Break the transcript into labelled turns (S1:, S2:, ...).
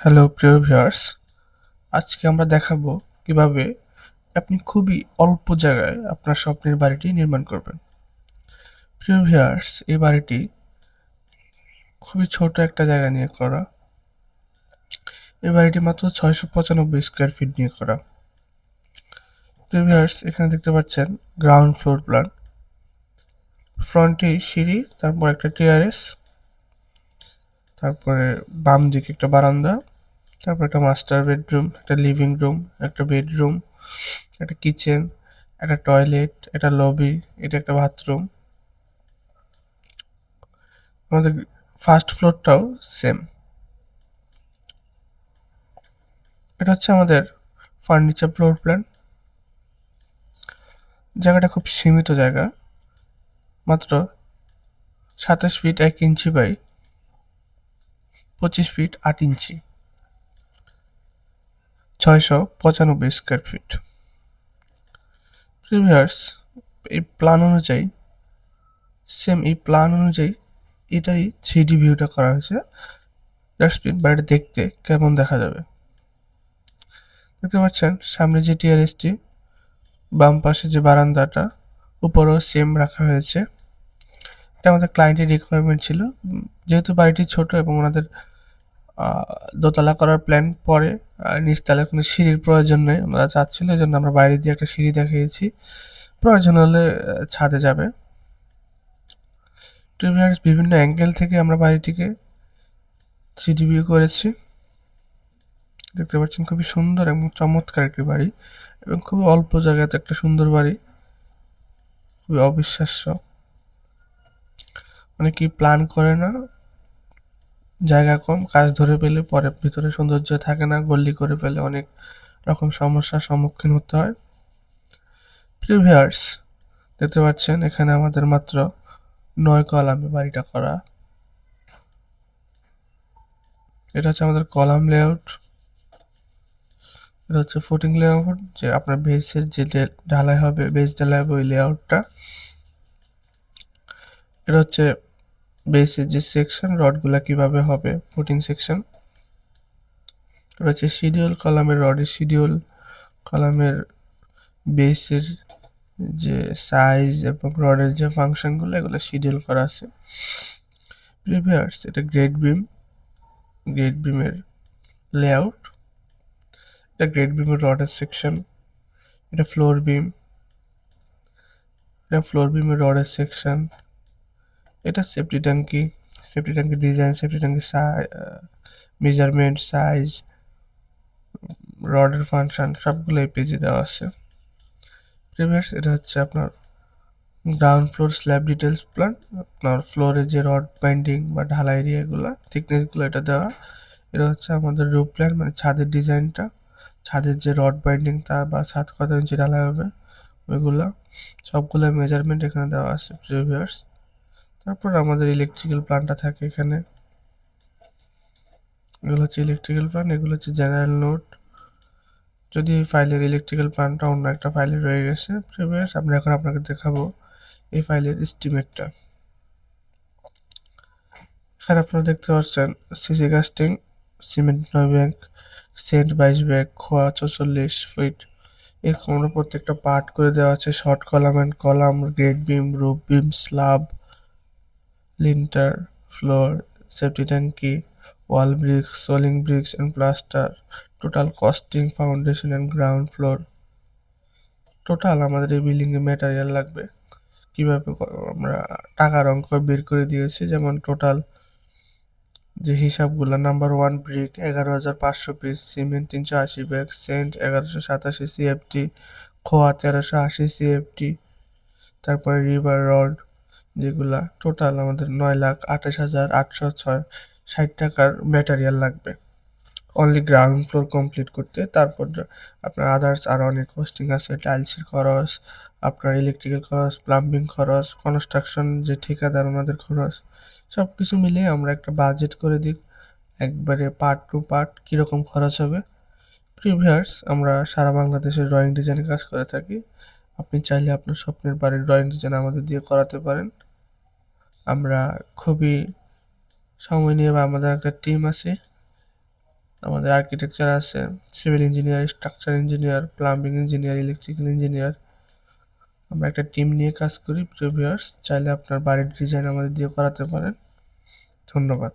S1: Hello প্রিয় viewers, আজকে আমরা দেখাবো কিভাবে আপনি খুবই অল্প জায়গায় আপনার স্বপ্নের বাড়িটি নির্মাণ করবেন। প্রিয় ভিউয়ার্স, এই বাড়িটি খুবই ছোট একটা জায়গা নিয়ে করা। এই বাড়িটি মাত্র 695 স্কোয়ার ফিট নিয়ে করা। প্রিয় ভিউয়ার্স, এখানে দেখতে পাচ্ছেন গ্রাউন্ড ফ্লোর প্ল্যান, ফ্রন্টে সিঁড়ি, তারপর একটা টেরাস, তারপরে বাম দিকে একটা বারান্দা, তারপর একটা মাস্টার বেডরুম, একটা লিভিং রুম, একটা বেডরুম, একটা কিচেন, একটা টয়লেট, একটা লবি, এটা একটা বাথরুম। আমাদের ফার্স্ট ফ্লোরটাও সেম। এটা হচ্ছে আমাদের ফার্নিচার ফ্লোর প্ল্যান। জায়গাটা খুব সীমিত জায়গা, মাত্র 27 feet 1 inch by 25 feet 8 inch, 695 square feet. প্রিভিয়ার্স, এই প্ল্যান অনুযায়ী এই প্ল্যান অনুযায়ী এটাই 3D ভিউটা করা হয়েছে। জাস্ট বাড়িটা দেখতে কেমন দেখা যাবে। দেখতে পাচ্ছেন সামনে যে টিআরএসটি, বাম পাশে যে বারান্দাটা, উপরেও সেম রাখা হয়েছে। এটা আমাদের ক্লায়েন্টের রিকোয়ারমেন্ট ছিল। যেহেতু বাড়িটি ছোট এবং ওনাদের দোতলা করার প্ল্যান পরে, নিচতলায় কোনো সিঁড়ির প্রয়োজন নেই, ওনারা চাচ্ছিল, এই জন্য আমরা বাইরে দিয়ে একটা সিঁড়ি দেখিয়েছি। প্রয়োজন হলে ছাদে যাবে। প্রিভিয়াস বিভিন্ন অ্যাঙ্গেল থেকে আমরা বাড়িটিকে 3D ভিউ করেছি। দেখতে পাচ্ছেন খুবই সুন্দর এবং চমৎকার একটি বাড়ি, এবং খুবই অল্প জায়গাতে একটা সুন্দর বাড়ি, খুবই অবিশ্বাস্য। অনেকেই প্ল্যান করে না, জায়গা কম, কাজ ধরে পেলে পরে ভিতরে সৌন্দর্য থাকে না, গল্লি করে ফেলে, অনেক রকম সমস্যার সম্মুখীন হতে হয়। প্রিভিয়ার্স, দেখতে পাচ্ছেন এখানে আমাদের মাত্র 9 কলামে বাড়িটা করা। এটা হচ্ছে আমাদের কলাম লেআউট। এটা হচ্ছে ফুটিং লেআউট, যে আপনার বেসের যে ঢালাই হবে, বেস ঢালাই হবে, ওই লেআউটটা। এটা হচ্ছে বেসের যে সেকশন, রডগুলা কিভাবে হবে, ফুটিং সেকশন। এটা হচ্ছে শিডিউল, কলামের রডের শিডিউল, কলামের বেসের যে সাইজ এবং রডের যে ফাংশনগুলো, এগুলো শিডিউল করা আছে। প্রিভিয়ার্স, এটা গ্রেড বিম, গ্রেড বিমের লেআউট। এটা গ্রেড বিমের রডের সেকশন। এটা ফ্লোর বিম, এটা ফ্লোর বিমের রডের সেকশন। এটা সেফটি ট্যাঙ্কি, সেফটি ট্যাঙ্কি ডিজাইন, সেফটি ট্যাঙ্কি মেজারমেন্ট, সাইজ, রডের ফাংশন, সবগুলো এই পেজে দেওয়া আছে। প্রিভিয়ার্স, এটা হচ্ছে আপনার ground floor slab details plan. আপনার ফ্লোরে যে রড বাইন্ডিং বা ঢালাই এরিয়াগুলো, থিকনেসগুলো এটা দেওয়া। এটা হচ্ছে আমাদের রুফ প্ল্যান, মানে ছাদের ডিজাইনটা, ছাদের যে রড বাইন্ডিং তা বা ছাদ কত ইঞ্চি ঢালাই হবে ওইগুলো, সবগুলো মেজারমেন্ট এখানে দেওয়া আছে প্রিভিয়ার্স। তারপর আমাদের ইলেকট্রিক্যাল প্ল্যানটা থাকে এখানে। এগুলো হচ্ছে ইলেকট্রিক্যাল প্ল্যান, এগুলো হচ্ছে জেনারেল নোট। যদি এই ফাইলের ইলেকট্রিক্যাল প্ল্যানটা অন্য একটা ফাইলে রয়ে গেছে প্রিভিয়াস, আমরা এখন আপনাকে দেখাবো এই ফাইলের এস্টিমেটটা। এখানে আপনারা দেখতে পাচ্ছেন C C casting, cement 9 bag, sand 22 bag, খোয়া 44 ফিট। এরকম আমরা প্রত্যেকটা পার্ট করে দেওয়া আছে। Short column and column, grade beam, roof beam, slab, lintel, floor, safety ট্যাঙ্কি, wall bricks, soling bricks and plaster, total costing, foundation and ground floor. Total আমাদের এই বিল্ডিংয়ে ম্যাটেরিয়াল লাগবে কিভাবে আমরা টাকার অঙ্ক বের করে দিয়েছি। যেমন টোটাল যে হিসাবগুলো, number 1 brick 11,500 piece, cement 380 bag, sand 1187 CFT, খোয়া 1380 CFT, তারপরে রিভার রড, যেগুলা টোটাল আমাদের 9,28,860 টাকার ম্যাটেরিয়াল লাগবে অনলি গ্রাউন্ড ফ্লোর কমপ্লিট করতে। তারপর আপনার আদার্স আরও অনেক কস্টিং আছে, টাইলসের খরচ, আপনার ইলেকট্রিক্যাল খরচ, প্লাম্বিং খরচ, কনস্ট্রাকশন যে ঠিকাদার ওনাদের খরচ, সব কিছু মিলিয়ে আমরা একটা বাজেট করে দিই একবারে পার্ট টু পার্ট কীরকম খরচ হবে। প্রিভিয়ার্স, আমরা সারা বাংলাদেশের ড্রয়িং ডিজাইনে কাজ করে থাকি। আপনি চাইলে আপনার স্বপ্নের বাড়ির ড্রয়িং ডিজাইন আমাদের দিয়ে করাতে পারেন। আমরা খুবই সময় নিয়ে, বা আমাদের একটা টিম আছে, আমাদের আর্কিটেকচার আছে, civil engineer, structure engineer, plumbing engineer, electrical engineer. আমরা একটা টিম নিয়ে কাজ করি। প্রিয় ভিউয়ার্স, চাইলে আপনার বাড়ির ডিজাইন আমাদের দিয়ে করাতে পারেন। ধন্যবাদ।